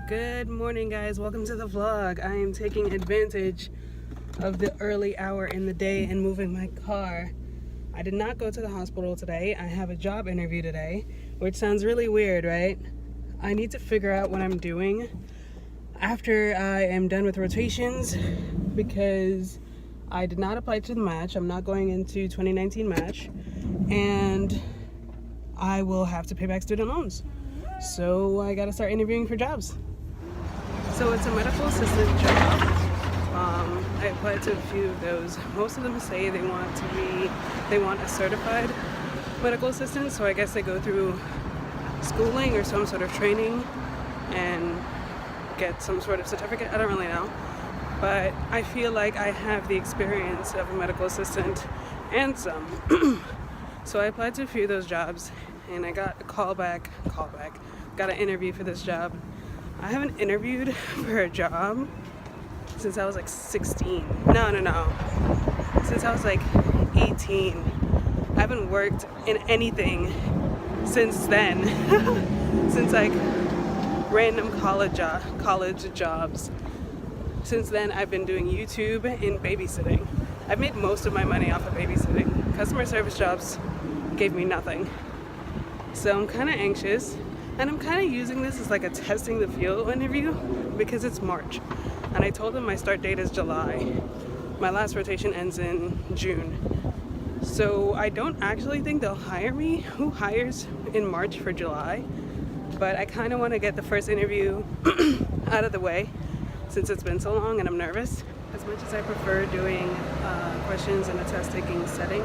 Good morning, guys. Welcome to the vlog. I am taking advantage of the early hour in the day and moving my car. I did not go to the hospital today. I have a job interview today, which sounds really weird, right? I need to figure out what I'm doing after I am done with rotations because I did not apply to the match. I'm not going into 2019 match, and I will have to pay back student loans. So I gotta start interviewing for jobs. So it's a medical assistant job. I applied to a few of those. Most of them say they want a certified medical assistant. So I guess they go through schooling or some sort of training and get some sort of certificate. I don't really know. But I feel like I have the experience of a medical assistant and some. So I applied to a few of those jobs and I got a callback, got an interview for this job. I haven't interviewed for a job since I was like 16. No. Since I was like 18. I haven't worked in anything since then. Since like random college jobs. Since then I've been doing YouTube and babysitting. I've made most of my money off of babysitting. Customer service jobs gave me nothing. So I'm kind of anxious. And I'm kind of using this as like a testing the field interview because it's March. And I told them my start date is July. My last rotation ends in June. So I don't actually think they'll hire me. Who hires in March for July? But I kind of want to get the first interview out of the way since it's been so long and I'm nervous. As much as I prefer doing questions in a test-taking setting,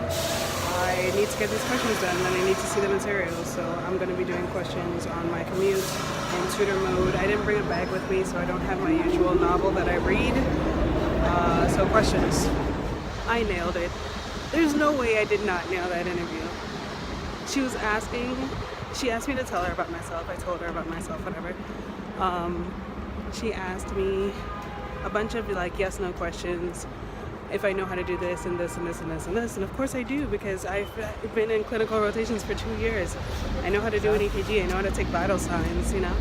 I need to get these questions done and I need to see the materials. So I'm going to be doing questions on my commute in tutor mode. I didn't bring a bag with me, so I don't have my usual novel that I read. So questions. I nailed it. There's no way I did not nail that interview. She asked me to tell her about myself. I told her about myself, whatever. She asked me a bunch of like yes no questions, if I know how to do this and this and this and this and this, and of course I do because I've been in clinical rotations for 2 years. I know how to do an EKG, I know how to take vital signs, you know.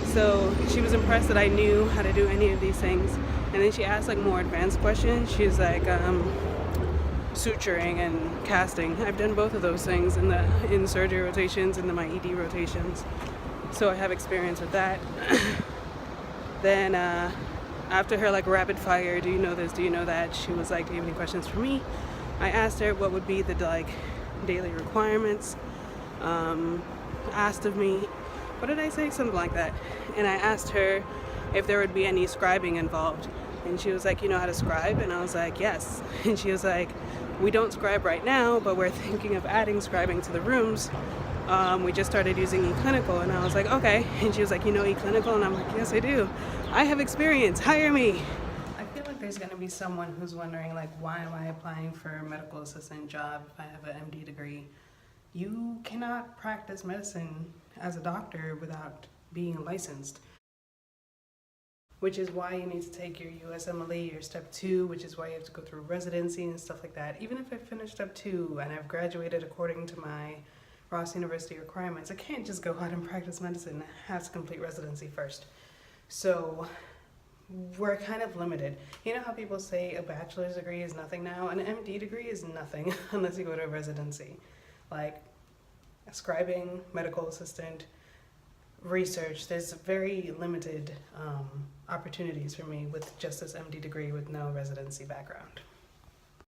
So she was impressed that I knew how to do any of these things. And then she asked like more advanced questions. She was like suturing and casting. I've done both of those things in surgery rotations and in my ED rotations, so I have experience with that. Then after her like rapid fire, do you know this, do you know that, she was like, do you have any questions for me? I asked her what would be the like daily requirements asked of me. What did I say? Something like that. And I asked her if there would be any scribing involved, and she was like, you know how to scribe? And I was like, yes. And she was like, we don't scribe right now, but we're thinking of adding scribing to the rooms. We just started using eClinical. And I was like, okay. And she was like, you know eClinical? And I'm like, yes, I do. I have experience. Hire me. I feel like there's going to be someone who's wondering, like, why am I applying for a medical assistant job if I have an MD degree? You cannot practice medicine as a doctor without being licensed, which is why you need to take your USMLE, your step 2, which is why you have to go through residency and stuff like that. Even if I finished step 2 and I've graduated according to my Ross University requirements, I can't just go out and practice medicine. I have to complete residency first. So we're kind of limited. You know how people say a bachelor's degree is nothing now? An MD degree is nothing unless you go to a residency. Like scribing, medical assistant, research, there's very limited opportunities for me with just this MD degree with no residency background.